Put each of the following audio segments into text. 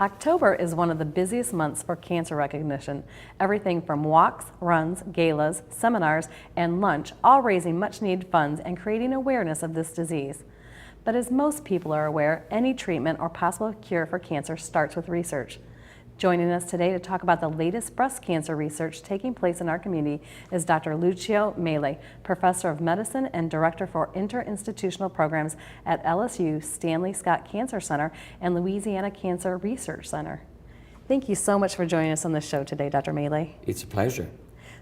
October is one of the busiest months for cancer recognition. Everything from walks, runs, galas, seminars, and lunch, all raising much needed funds and creating awareness of this disease. But as most people are aware, any treatment or possible cure for cancer starts with research. Joining us today to talk about the latest breast cancer research taking place in our community is Dr. Lucio Mele, Professor of Medicine and Director for Interinstitutional Programs at LSU Stanley Scott Cancer Center and Louisiana Cancer Research Center. Thank you so much for joining us on the show today, Dr. Mele. It's a pleasure.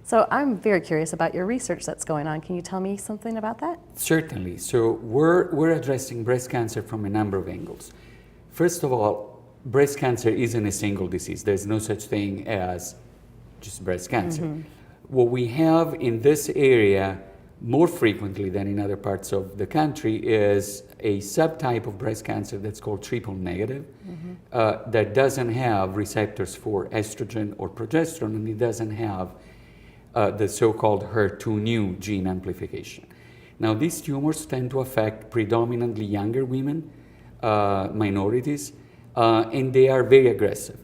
So I'm very curious about your research that's going on. Can you tell me something about that? Certainly. So we're addressing breast cancer from a number of angles. First of all, breast cancer isn't a single disease. There's no such thing as just breast cancer. What we have in this area more frequently than in other parts of the country is a subtype of breast cancer that's called triple negative that doesn't have receptors for estrogen or progesterone, and it doesn't have the so-called HER2/neu gene amplification. Now, these tumors tend to affect predominantly younger women, minorities, and they are very aggressive.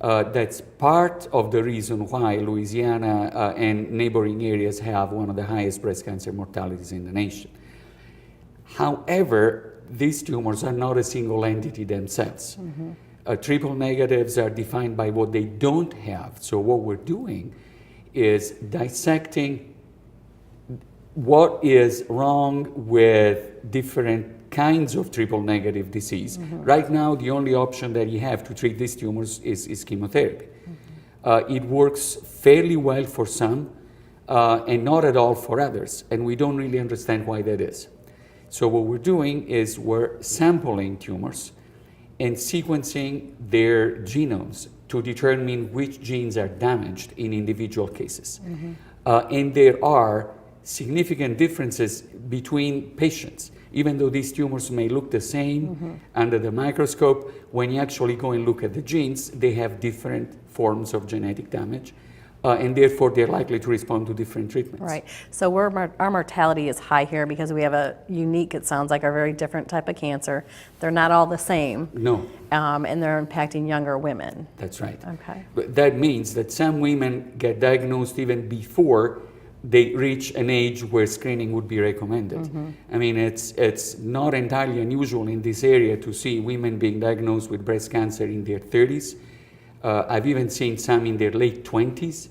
That's part of the reason why Louisiana and neighboring areas have one of the highest breast cancer mortalities in the nation. However, these tumors are not a single entity themselves. Triple negatives are defined by what they don't have. So what we're doing is dissecting what is wrong with different kinds of triple negative disease. Right now, the only option that you have to treat these tumors is chemotherapy. It works fairly well for some and not at all for others, and we don't really understand why that is. So what we're doing is we're sampling tumors and sequencing their genomes to determine which genes are damaged in individual cases. And there are significant differences between patients. Even though these tumors may look the same under the microscope, when you actually go and look at the genes, they have different forms of genetic damage, and therefore they're likely to respond to different treatments. Right. So our mortality is high here because we have a unique, it sounds like, a very different type of cancer. They're not all the same. No. And they're impacting younger women. That's right. Okay. But that means that some women get diagnosed even before they reach an age where screening would be recommended. I mean, it's not entirely unusual in this area to see women being diagnosed with breast cancer in their 30s. I've even seen some in their late 20s.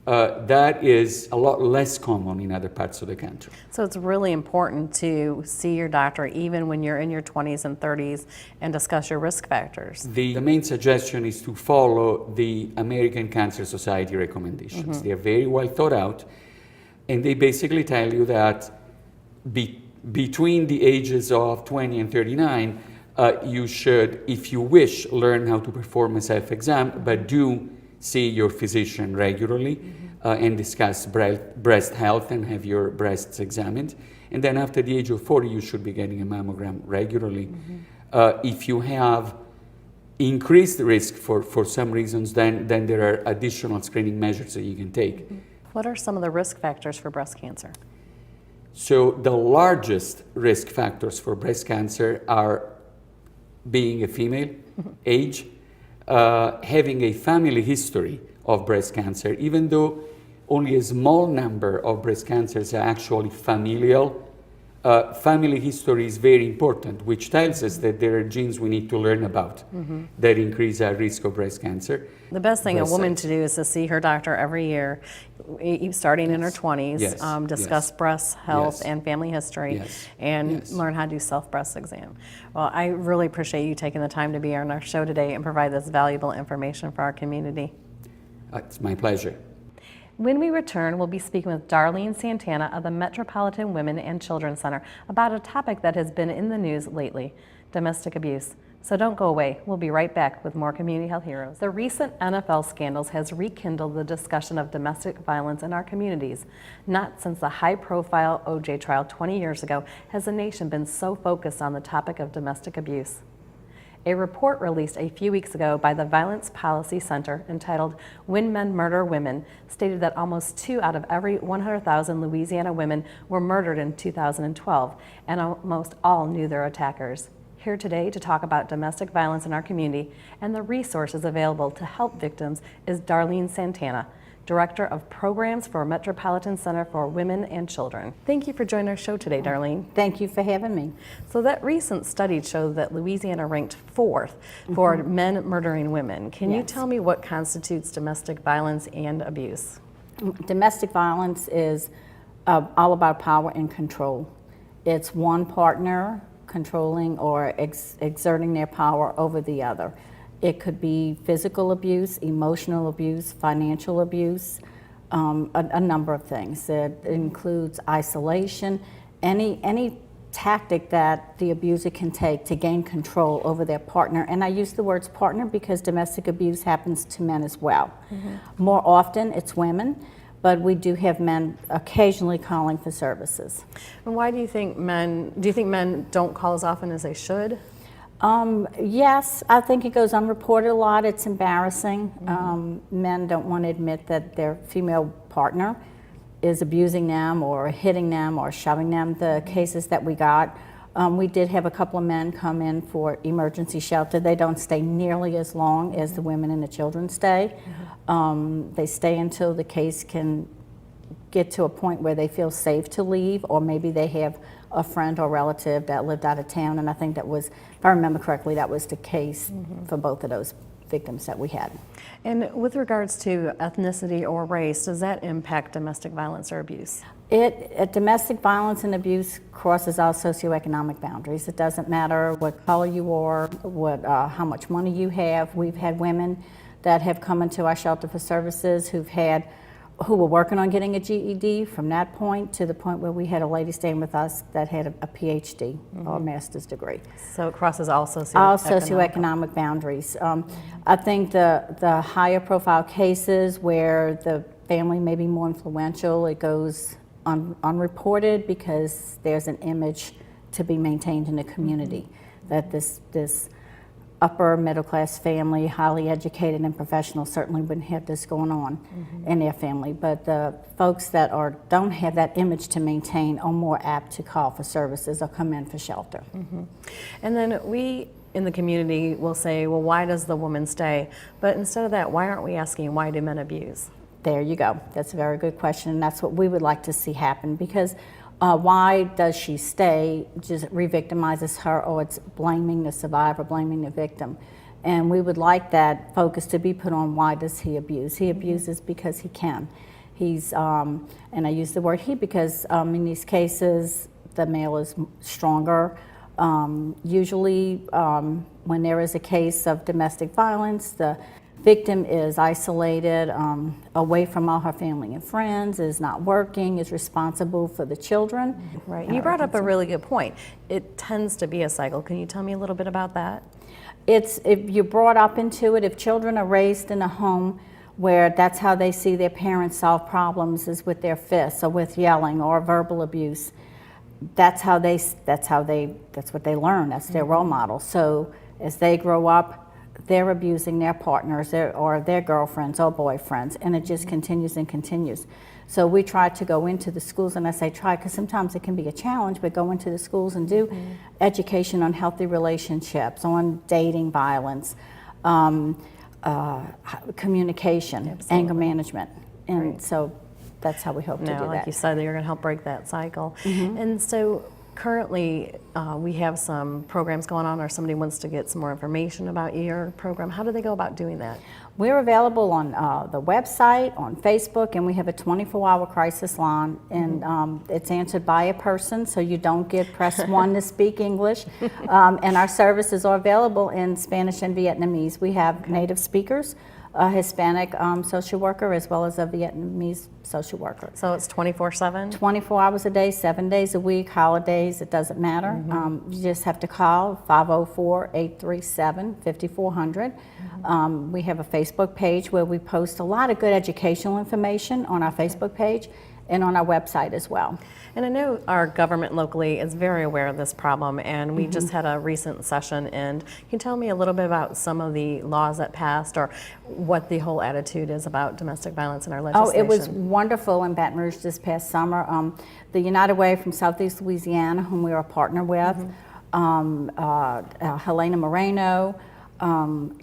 That is a lot less common in other parts of the country. So it's really important to see your doctor even when you're in your 20s and 30s and discuss your risk factors. The main suggestion is to follow the American Cancer Society recommendations. They're very well thought out. And they basically tell you that between the ages of 20 and 39, you should, if you wish, learn how to perform a self-exam, but do see your physician regularly and discuss breast health and have your breasts examined. And then after the age of 40, you should be getting a mammogram regularly. If you have increased risk for some reasons, then there are additional screening measures that you can take. What are some of the risk factors for breast cancer? So the largest risk factors for breast cancer are being a female, age, having a family history of breast cancer, even though only a small number of breast cancers are actually familial. Family history is very important, which tells us that there are genes we need to learn about that increase our risk of breast cancer. The best thing a woman to do is to see her doctor every year, starting in her 20s, discuss breast health and family history, and learn how to do self-breast exam. Well, I really appreciate you taking the time to be on our show today and provide this valuable information for our community. It's my pleasure. When we return, we'll be speaking with Darlene Santana of the Metropolitan Women and Children's Center about a topic that has been in the news lately, domestic abuse. So don't go away. We'll be right back with more Community Health Heroes. The recent NFL scandals has rekindled the discussion of domestic violence in our communities. Not since the high-profile OJ trial 20 years ago has the nation been so focused on the topic of domestic abuse. A report released a few weeks ago by the Violence Policy Center entitled When Men Murder Women stated that almost 2 out of every 100,000 Louisiana women were murdered in 2012, and almost all knew their attackers. Here today to talk about domestic violence in our community and the resources available to help victims is Darlene Santana, Director of Programs for Metropolitan Center for Women and Children. Thank you for joining our show today, Darlene. Thank you for having me. So that recent study showed that Louisiana ranked 4th for men murdering women. Can you tell me what constitutes domestic violence and abuse? Domestic violence is all about power and control. It's one partner controlling or exerting their power over the other. It could be physical abuse, emotional abuse, financial abuse, a number of things. It includes isolation, any tactic that the abuser can take to gain control over their partner. And I use the words partner because domestic abuse happens to men as well. More often it's women, but we do have men occasionally calling for services. And why do you think men don't call as often as they should? Yes, I think it goes unreported a lot. It's embarrassing. Men don't want to admit that their female partner is abusing them or hitting them or shoving them. The cases that we got, we did have a couple of men come in for emergency shelter. They don't stay nearly as long as the women and the children stay. They stay until the case can get to a point where they feel safe to leave, or maybe they have a friend or relative that lived out of town, and I think that was, if I remember correctly, that was the case for both of those victims that we had. And with regards to ethnicity or race, does that impact domestic violence or abuse? Domestic violence and abuse crosses our socioeconomic boundaries. It doesn't matter what color you are, how much money you have. We've had women that have come into our shelter for services who were working on getting a GED from that point to the point where we had a lady staying with us that had a PhD or a master's degree. So it crosses all socioeconomic boundaries. I think the higher profile cases where the family may be more influential, it goes unreported because there's an image to be maintained in the community that this upper middle class family, highly educated and professional, certainly wouldn't have this going on in their family. But the folks that don't have that image to maintain are more apt to call for services or come in for shelter. And then we in the community will say, well, why does the woman stay? But instead of that, why aren't we asking, why do men abuse? There you go. That's a very good question, and that's what we would like to see happen, because why does she stay just re-victimizes her, or it's blaming the survivor, blaming the victim. And we would like that focus to be put on, why does he abuse? He abuses because he can. He's, and I use the word he because in these cases, the male is stronger. Usually when there is a case of domestic violence, the victim is isolated, away from all her family and friends, is not working, is responsible for the children. Right. You brought up a really good point. It tends to be a cycle. Can you tell me a little bit about that? If you're brought up into it, if children are raised in a home where that's how they see their parents solve problems, is with their fists or with yelling or verbal abuse, that's what they learn. That's their role model. So as they grow up, they're abusing their partners or their girlfriends or boyfriends, and it just continues and continues. So we try to go into the schools, and I say try because sometimes it can be a challenge, but go into the schools and do education on healthy relationships, on dating violence, communication, anger management. And so that's how we hope to do that. Like you said, you're going to help break that cycle. And so currently, we have some programs going on, or somebody wants to get some more information about your program. How do they go about doing that? We're available on the website, on Facebook, and we have a 24-hour crisis line, and it's answered by a person, so you don't get press 1 to speak English. And our services are available in Spanish and Vietnamese. We have native speakers, a Hispanic social worker, as well as a Vietnamese social worker. So it's 24/7? 24 hours a day, 7 days a week, holidays, it doesn't matter. You just have to call 504-837-5400. We have a Facebook page where we post a lot of good educational information on our Facebook page and on our website as well. And I know our government locally is very aware of this problem, and we just had a recent session. And can you tell me a little bit about some of the laws that passed, or what the whole attitude is about domestic violence in our legislation? Oh, it was wonderful in Baton Rouge this past summer. The United Way from Southeast Louisiana, whom we are a partner with, Helena Moreno,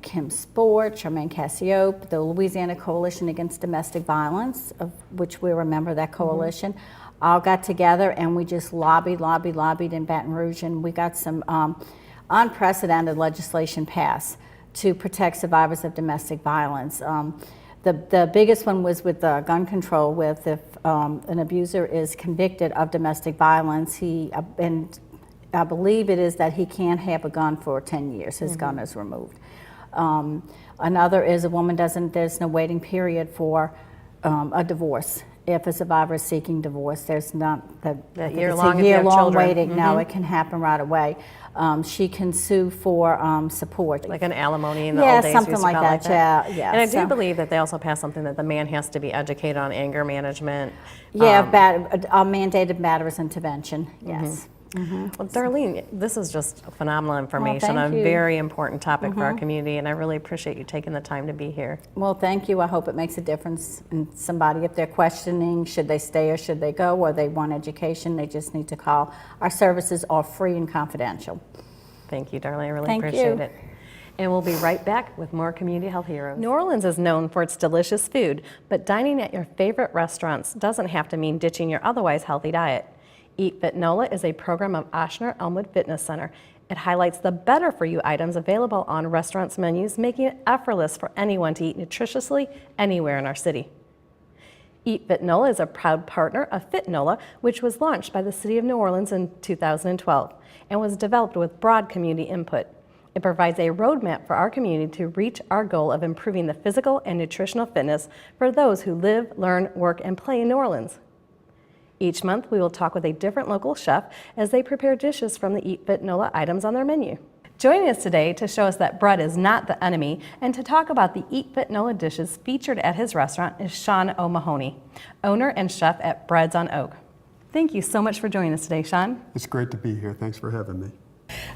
Kim Sport, Charmaine Cassiope, the Louisiana Coalition Against Domestic Violence, of which we remember that coalition, all got together and we just lobbied in Baton Rouge, and we got some unprecedented legislation passed to protect survivors of domestic violence. The biggest one was with gun control, with if an abuser is convicted of domestic violence, and I believe it is that he can't have a gun for 10 years. His gun is removed. Another is a woman there's no waiting period for a divorce. If a survivor is seeking divorce, there's not that year-long waiting. No, it can happen right away. She can sue for support. Like an alimony in the old days. Something like that. Yeah. And I do believe that they also passed something that the man has to be educated on anger management. Mandated matters intervention. Yes. Well, Darlene, this is just phenomenal information thank on a you. very important topic for our community, and I really appreciate you taking the time to be here. Well, thank you. I hope it makes a difference in somebody. If they're questioning, should they stay or should they go, or they want education, they just need to call. Our services are free and confidential. Thank you, Darlene. I really Thank appreciate you. it. And we'll be right back with more Community Health Heroes. New Orleans is known for its delicious food, but dining at your favorite restaurants doesn't have to mean ditching your otherwise healthy diet. Eat Fit NOLA is a program of Ochsner Elmwood Fitness Center. It highlights the better-for-you items available on restaurants' menus, making it effortless for anyone to eat nutritiously anywhere in our city. Eat Fit NOLA is a proud partner of Fit NOLA, which was launched by the City of New Orleans in 2012 and was developed with broad community input. It provides a roadmap for our community to reach our goal of improving the physical and nutritional fitness for those who live, learn, work, and play in New Orleans. Each month, we will talk with a different local chef as they prepare dishes from the Eat Fit NOLA items on their menu. Joining us today to show us that bread is not the enemy and to talk about the Eat Fit NOLA dishes featured at his restaurant is Sean O'Mahony, owner and chef at Breads on Oak. Thank you so much for joining us today, Sean. It's great to be here. Thanks for having me.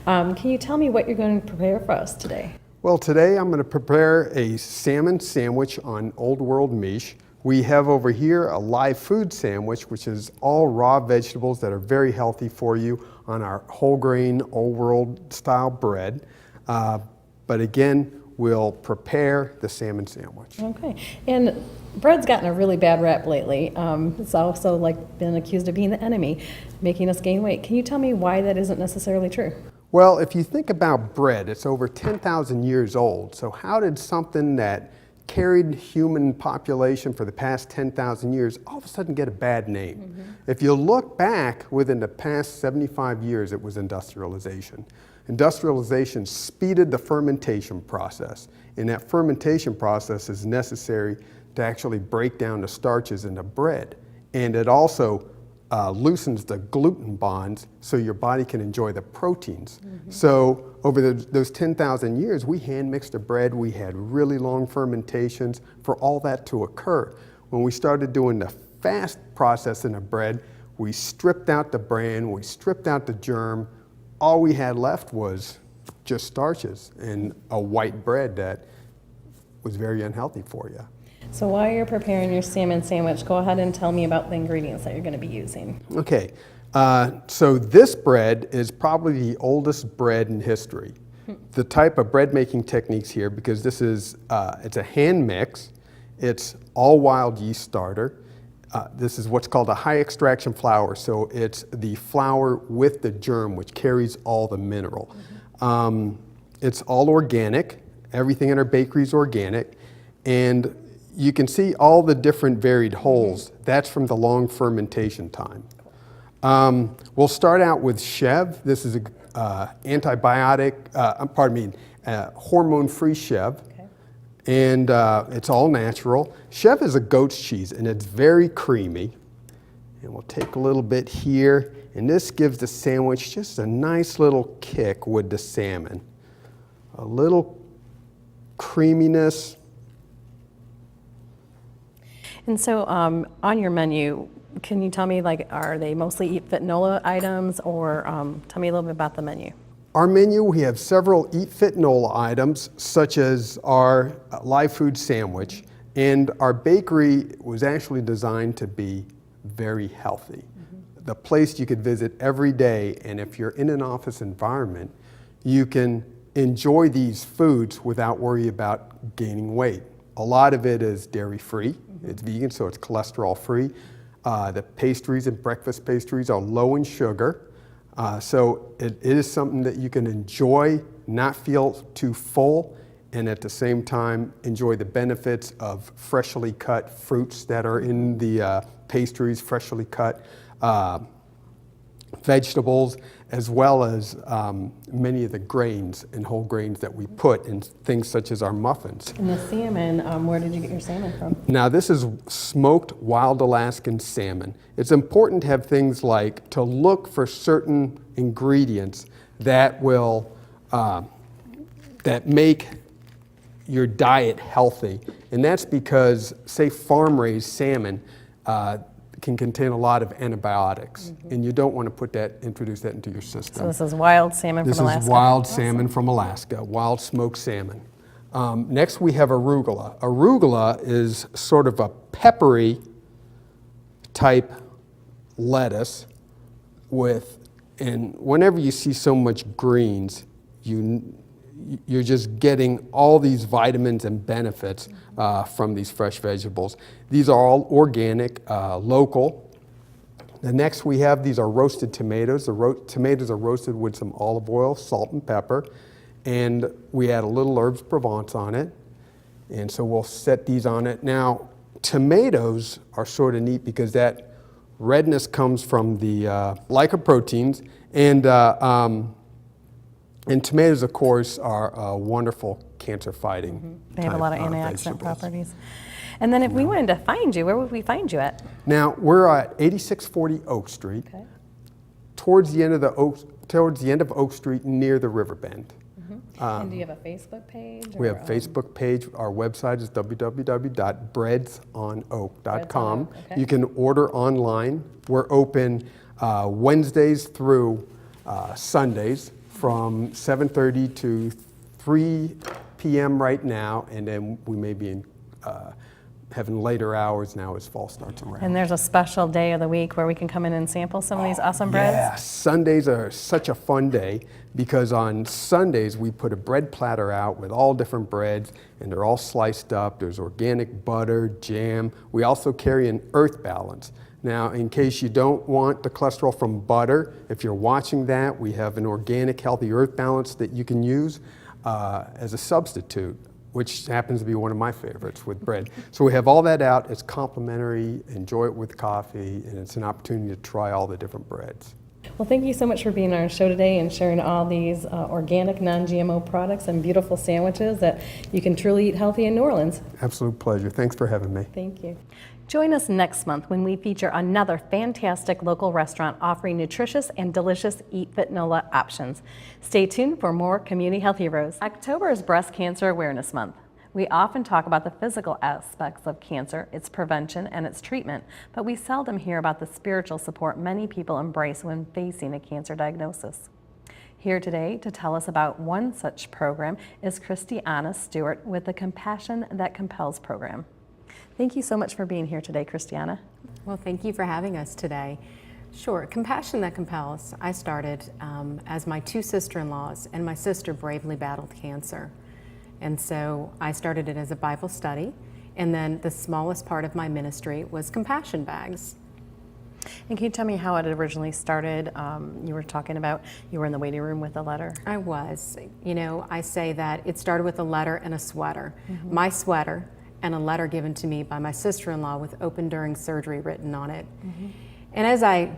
Can you tell me what you're going to prepare for us today? Well, today I'm going to prepare a salmon sandwich on Old World Miche. We have over here a live food sandwich, which is all raw vegetables that are very healthy for you on our whole grain, Old World style bread. But again, we'll prepare the salmon sandwich. Okay, and bread's gotten a really bad rap lately. It's also been accused of being the enemy, making us gain weight. Can you tell me why that isn't necessarily true? Well, if you think about bread, it's over 10,000 years old. So how did something that carried human population for the past 10,000 years all of a sudden get a bad name? If you look back within the past 75 years, it was industrialization. Industrialization speeded the fermentation process, and that fermentation process is necessary to actually break down the starches into bread. And it also loosens the gluten bonds so your body can enjoy the proteins. So over those 10,000 years, we hand mixed the bread. We had really long fermentations for all that to occur. When we started doing the fast processing of bread, we stripped out the bran, we stripped out the germ. All we had left was just starches and a white bread that was very unhealthy for you. So while you're preparing your salmon sandwich, go ahead and tell me about the ingredients that you're going to be using. Okay, so this bread is probably the oldest bread in history. The type of bread making techniques here, because this is, it's a hand mix, it's all wild yeast starter. This is what's called a high extraction flour, so it's the flour with the germ which carries all the mineral. It's all organic, everything in our bakery is organic, and you can see all the different varied holes. That's from the long fermentation time. We'll start out with Chev. This is an hormone-free Chev. Okay. And it's all natural. Chev is a goat's cheese, and it's very creamy. And we'll take a little bit here, and this gives the sandwich just a nice little kick with the salmon. A little creaminess. And so on your menu, can you tell me, are they mostly Eat Fit NOLA items, or tell me a little bit about the menu? Our menu, we have several Eat Fit NOLA items, such as our live food sandwich, and our bakery was actually designed to be very healthy. the place you could visit every day, and if you're in an office environment, you can enjoy these foods without worry about gaining weight. A lot of it is dairy-free. It's vegan, so it's cholesterol-free. The pastries and breakfast pastries are low in sugar. So it is something that you can enjoy, not feel too full, and at the same time enjoy the benefits of freshly cut fruits that are in the pastries, freshly cut vegetables, as well as many of the grains and whole grains that we put in things such as our muffins. And the salmon, where did you get your salmon from? Now this is smoked wild Alaskan salmon. It's important to have things like to look for certain ingredients that will that make your diet healthy, and that's because, say, farm-raised salmon can contain a lot of antibiotics, and you don't want to introduce that into your system. So this is wild salmon from Alaska? This is wild salmon from Alaska, wild smoked salmon. Next we have arugula. Arugula is sort of a peppery type lettuce and whenever you see so much greens, you're just getting all these vitamins and benefits from these fresh vegetables. These are all organic, local. The next we have, these are roasted tomatoes. The tomatoes are roasted with some olive oil, salt and pepper, and we add a little herbes Provence on it. And so we'll set these on it. Now, tomatoes are sort of neat because that redness comes from the glycoproteins, and tomatoes, of course, are wonderful cancer-fighting. They have a lot of antioxidant properties. And then if we wanted to find you, where would we find you at? Now, we're at 8640 Oak Street, Okay. towards the end of Oak Street, near the river bend. And do you have a Facebook page? We have a Facebook page. Our website is www.breadsonoak.com. Okay. You can order online. We're open Wednesdays through Sundays from 7:30 to 3 p.m. right now, and then we may be having later hours now as fall starts around. And there's a special day of the week where we can come in and sample some of these awesome breads? Yeah, Sundays are such a fun day because on Sundays we put a bread platter out with all different breads, and they're all sliced up. There's organic butter, jam. We also carry an earth balance. Now, in case you don't want the cholesterol from butter, if you're watching that, we have an organic healthy earth balance that you can use as a substitute, which happens to be one of my favorites with bread. So we have all that out. It's complimentary. Enjoy it with coffee, and it's an opportunity to try all the different breads. Well, thank you so much for being on our show today and sharing all these organic, non-GMO products and beautiful sandwiches that you can truly eat healthy in New Orleans. Absolute pleasure. Thanks for having me. Thank you. Join us next month when we feature another fantastic local restaurant offering nutritious and delicious Eat Fit NOLA options. Stay tuned for more Community Health Heroes. October is Breast Cancer Awareness Month. We often talk about the physical aspects of cancer, its prevention, and its treatment, but we seldom hear about the spiritual support many people embrace when facing a cancer diagnosis. Here today to tell us about one such program is Christiana Stewart with the Compassion That Compels program. Thank you so much for being here today, Christiana. Well, thank you for having us today. Sure, Compassion That Compels, I started as my two sister-in-laws and my sister bravely battled cancer. And so I started it as a Bible study, and then the smallest part of my ministry was compassion bags. And can you tell me how it originally started? You were talking about you were in the waiting room with a letter. I was. You know, I say that it started with a letter and a sweater. My sweater and a letter given to me by my sister-in-law with open during surgery written on it. And as I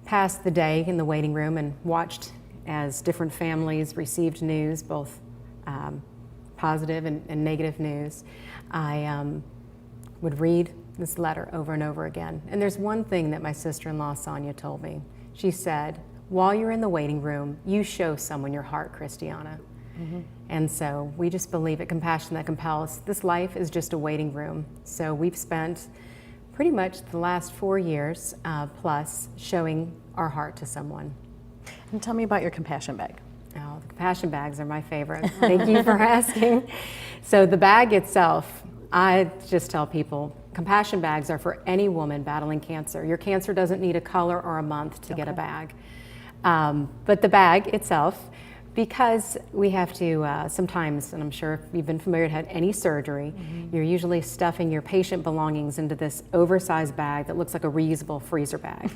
passed the day in the waiting room and watched as different families received news, both positive and negative news, I would read this letter over and over again. And there's one thing that my sister-in-law, Sonia, told me. She said, while you're in the waiting room, you show someone your heart, Christiana. And so we just believe at Compassion That Compels, this life is just a waiting room. So we've spent pretty much the last 4 years plus showing our heart to someone. And tell me about your compassion bag. Oh, the compassion bags are my favorite. Thank you for asking. So the bag itself, I just tell people, compassion bags are for any woman battling cancer. Your cancer doesn't need a color or a month to get a bag. But the bag itself, because we have to sometimes, and I'm sure if you've been familiar, had any surgery, you're usually stuffing your patient belongings into this oversized bag that looks like a reusable freezer bag.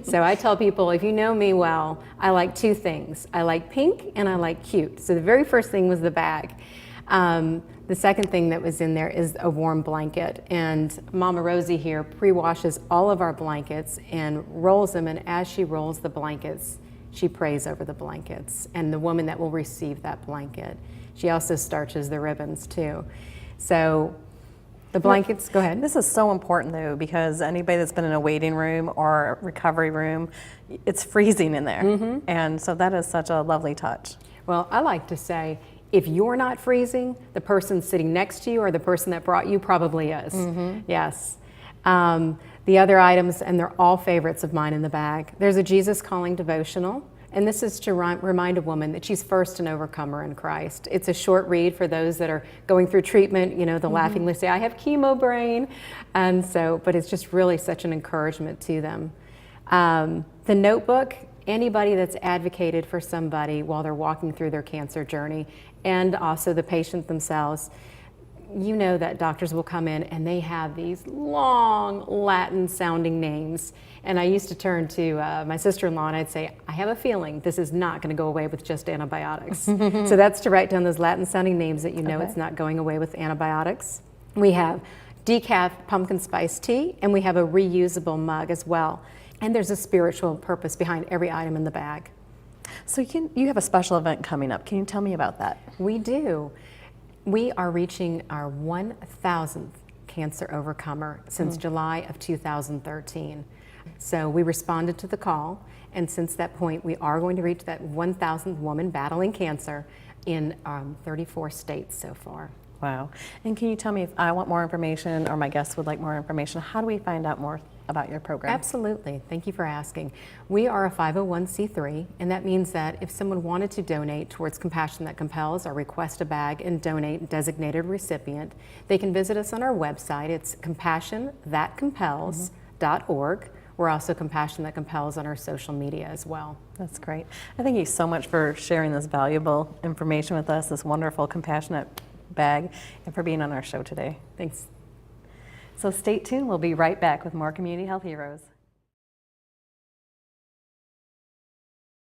So I tell people, if you know me well, I like two things. I like pink and I like cute. So the very first thing was the bag. The second thing that was in there is a warm blanket, and Mama Rosie here pre-washes all of our blankets and rolls them, and as she rolls the blankets, she prays over the blankets and the woman that will receive that blanket. She also starches the ribbons too. So the blankets, go ahead. This is so important though, because anybody that's been in a waiting room or recovery room, it's freezing in there. And so that is such a lovely touch. Well, I like to say, if you're not freezing, the person sitting next to you or the person that brought you probably is. Yes. The other items, and they're all favorites of mine in the bag. There's a Jesus Calling devotional, and this is to remind a woman that she's first an overcomer in Christ. It's a short read for those that are going through treatment. You know, they'll laughingly say, I have chemo brain. And so, but it's just really such an encouragement to them. The notebook, anybody that's advocated for somebody while they're walking through their cancer journey, and also the patient themselves, you know that doctors will come in and they have these long Latin sounding names. And I used to turn to my sister-in-law and I'd say, I have a feeling this is not going to go away with just antibiotics. So that's to write down those Latin sounding names that you know it's not going away with antibiotics. We have decaf pumpkin spice tea, and we have a reusable mug as well. And there's a spiritual purpose behind every item in the bag. So you have a special event coming up. Can you tell me about that? We do. We are reaching our 1,000th Cancer Overcomer since July of 2013. So we responded to the call, and since that point, we are going to reach that 1,000th woman battling cancer in 34 states so far. Wow. And can you tell me, if I want more information or my guests would like more information, how do we find out more about your program? Absolutely. Thank you for asking. We are a 501c3, and that means that if someone wanted to donate towards Compassion That Compels or request a bag and donate designated recipient, they can visit us on our website. It's compassionthatcompels.org. We're also Compassion That Compels on our social media as well. That's great. I thank you so much for sharing this valuable information with us, this wonderful compassionate bag, and for being on our show today. Thanks. So stay tuned. We'll be right back with more Community Health Heroes.